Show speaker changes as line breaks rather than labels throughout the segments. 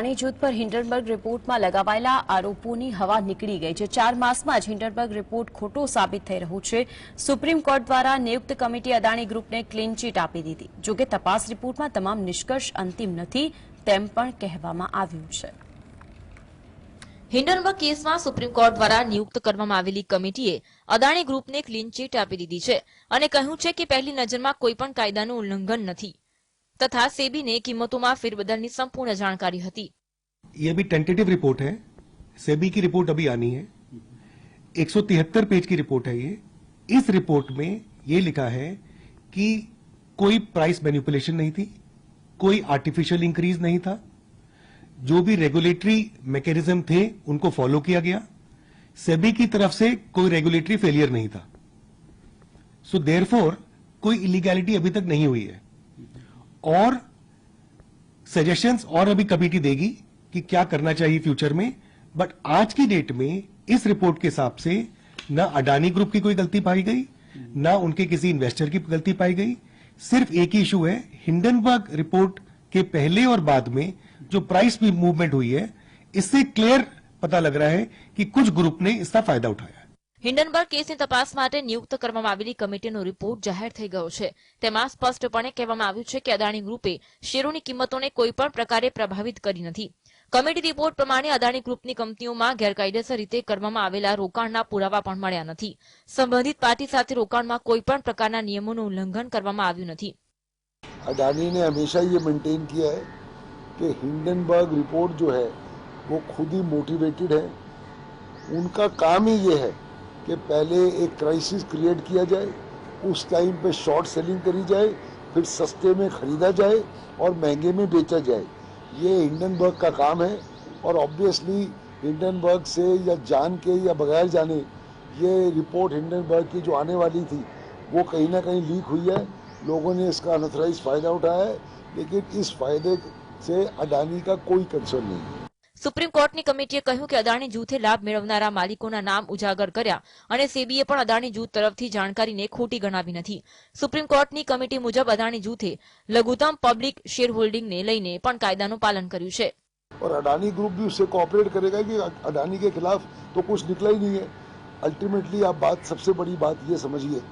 અદાણી જૂથ પર હિન્ડનબર્ગ રિપોર્ટમાં લગાવાયેલા આરોપોની હવા નીકળી ગઈ છે। 4 માસમાં જ હિન્ડનબર્ગ રિપોર્ટ ખોટો સાબિત થઈ રહ્યો છે। સુપ્રીમ કોર્ટ દ્વારા નિયુક્ત કમિટી અદાણી ગ્રુપને ક્લીન ચીટ આપી દીધી। જોકે તપાસ રિપોર્ટમાં તમામ નિષ્કર્ષ અંતિમ નથી તેમ પણ કહેવામાં આવ્યું છે।
હિન્ડનબર્ગ કેસમાં સુપ્રીમ કોર્ટ દ્વારા નિયુક્ત કરવામાં આવેલી કમિટીએ અદાણી ગ્રુપને ક્લીન ચીટ આપી દીધી છે અને કહ્યું છે કે પહેલી નજરમાં કોઈ પણ કાયદાનું ઉલ્લંઘન નથી तथा सेबी ने कीमतों में फेरबदल की संपूर्ण जानकारी हती।
ये भी टेंटेटिव रिपोर्ट है, सेबी की रिपोर्ट अभी आनी है। 173 पेज की रिपोर्ट है ये। इस रिपोर्ट में ये लिखा है कि कोई प्राइस मैनिपुलेशन नहीं थी, कोई आर्टिफिशियल इंक्रीज नहीं था, जो भी रेगुलेटरी मैकेनिज्म थे उनको फॉलो किया गया, सेबी की तरफ से कोई रेगुलेटरी फेलियर नहीं था। सो देयरफॉर कोई इलीगैलिटी अभी तक नहीं हुई है और सजेशंस और अभी कमेटी देगी कि क्या करना चाहिए फ्यूचर में। बट आज की डेट में इस रिपोर्ट के हिसाब से न अडानी ग्रुप की कोई गलती पाई गई, न उनके किसी इन्वेस्टर की गलती पाई गई। सिर्फ एक ही इशू है, हिंडनबर्ग रिपोर्ट के पहले और बाद में जो प्राइस भी मूवमेंट हुई है, इससे क्लियर पता लग रहा है कि कुछ ग्रुप ने इसका फायदा उठाया।
हिंडनबर्ग केसनी तपास माटे नियुक्त करवामां आवेली कमिटीनो रिपोर्ट जाહેર થઈ ગયો છે। તેમાં સ્પષ્ટપણે કહેવામાં આવ્યું છે કે અદાણી ગ્રુપે શેરોની કિંમતોને કોઈ પણ પ્રકારે પ્રભાવિત કરી નથી। કમિટી રિપોર્ટ પ્રમાણે અદાણી ગ્રુપની કંપનીઓમાં ગેરકાયદેસર રીતે કરવામાં આવેલા રોકાણના પુરાવા પણ મળ્યા નથી। સંબંધિત પાર્ટી સાથે રોકાણમાં કોઈ પણ પ્રકારના નિયમોનું ઉલ્લંઘન કરવામાં આવ્યું નથી।
अडानी ने हमेशा ये मेंटेन किया है कि हिंडनबर्ग रिपोर्ट जो है वो खुद ही मोटिवेटेड है। उनका काम ही ये है कि पहले एक क्राइसिस क्रिएट किया जाए, उस टाइम पे शॉर्ट सेलिंग करी जाए, फिर सस्ते में खरीदा जाए और महंगे में बेचा जाए। ये हिंडनबर्ग का काम है और ऑब्वियसली हिंडनबर्ग से या जान के या बगैर जाने ये रिपोर्ट हिंडनबर्ग की जो आने वाली थी वो कहीं ना कहीं लीक हुई है। लोगों ने इसका अनऑथराइज्ड फायदा उठाया है, लेकिन इस फायदे से अडानी का कोई कंसर्न नहीं है।
सुप्रीम कोर्टनी कमिटीए કહ્યું કે અદાણી જૂથે લાભ મેળવનારા માલિકોના નામ ઉજાગર કર્યા અને સેબીએ પણ અદાણી જૂથ તરફથી જાણકારીને ખોટી ગણાવી નથી। સુપ્રીમ કોર્ટની કમિટી મુજબ અદાણી જૂથે લઘુત્તમ પબ્લિક શેર હોલ્ડિંગને લઈને પણ કાયદાનું પાલન કર્યું છે।
और अडानी ग्रुप भी उससे कोऑपरेट करेगा कि अडानी के खिलाफ तो कुछ निकला ही नहीं है। अल्टीमेटली आप बात सबसे बड़ी बात ये समझिए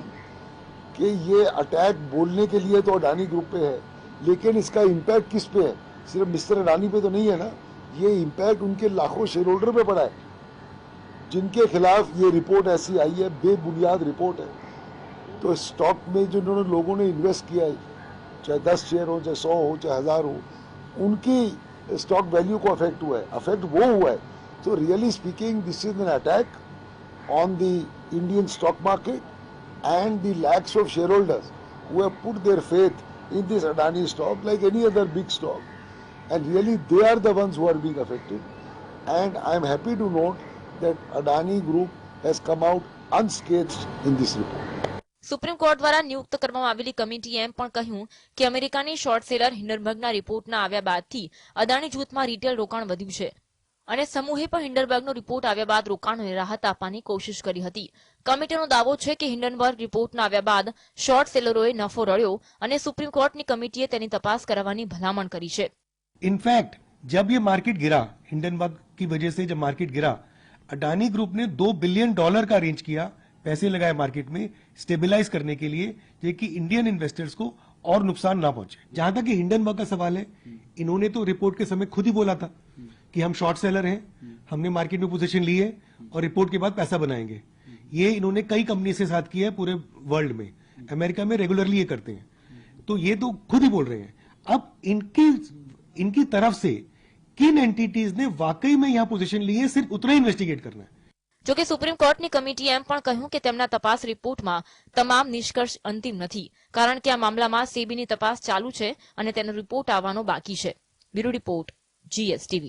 कि ये अटैक बोलने के लिए तो अडानी ग्रुप पे है, लेकिन इसका इम्पैक्ट किस पे है? सिर्फ मिस्टर अडानी पे तो नहीं है ना, ये इम्पैक्ट उनके लाखों शेयर होल्डर पे पड़ा है जिनके खिलाफ ये रिपोर्ट ऐसी आई है, बेबुनियाद रिपोर्ट है। तो स्टॉक में जो लोगों ने इन्वेस्ट किया है, चाहे 10 शेयर हो, चाहे 100 हो, चाहे 1000 हो, उनकी स्टॉक वैल्यू को अफेक्ट हुआ है, अफेक्ट वो हुआ है। तो really speaking this is an attack on the Indian stock market and the lakhs of share holders who have put their faith in this Adani stock like any other big stock, and really they are the ones who are being affected. And I am happy to note that Adani Group has come out unscathed in this report.
Supreme court દ્વારા નિયુક્ત કરવામાં આવેલી કમિટીએ એમ પણ કહ્યું કે અમેરિકાની short seller હિન્ડનબર્ગના રિપોર્ટના આવ્યા બાદથી અદાણી જૂથમાં રિટેલ રોકાણ વધ્યું છે અને સમૂહે પણ હિન્ડનબર્ગનો રિપોર્ટ આવ્યા બાદ રોકાણોને રાહત આપવાની કોશિશ કરી હતી। કમિટીનો દાવો છે કે હિન્ડનબર્ગ રિપોર્ટના આવ્યા બાદ શોર્ટ સેલરોએ નફો રળ્યો અને સુપ્રીમ કોર્ટની કમિટીએ તેની તપાસ કરાવવાની ભલામણ કરી છે।
इनफैक्ट जब ये मार्केट गिरा, हिंडनबर्ग की वजह से जब मार्केट गिरा, अडानी ग्रुप ने $2 बिलियन का अरेंज किया, पैसे लगाए मार्केट में स्टेबलाइज करने के लिए, कि इंडियन इन्वेस्टर्स को और नुकसान ना पहुंचे। जहां तक कि हिंडनबर्ग का सवाल है, इन्होंने तो रिपोर्ट के समय खुद ही बोला था कि हम शॉर्ट सेलर हैं, हमने मार्केट में पोजीशन ली है और रिपोर्ट के बाद पैसा बनाएंगे। ये इन्होंने कई कंपनी से साथ किया है पूरे वर्ल्ड में, अमेरिका में रेगुलरली ये करते हैं, तो ये तो खुद ही बोल रहे हैं। अब इनकी तरफ से किन एंटिटीज ने वाकई में यहां पोजीशन ली है, सिर्फ उतना इन्वेस्टिगेट करना है।
જો કે સુપ્રીમ કોર્ટની કમિટીએ એમ પણ કહ્યું કે તેમના તપાસ રિપોર્ટમાં તમામ નિષ્કર્ષ અંતિમ નથી, કારણ કે આ મામલામાં સેબીની તપાસ ચાલુ છે અને તેનો રિપોર્ટ આવવાનો બાકી છે। Bureau report GSTV।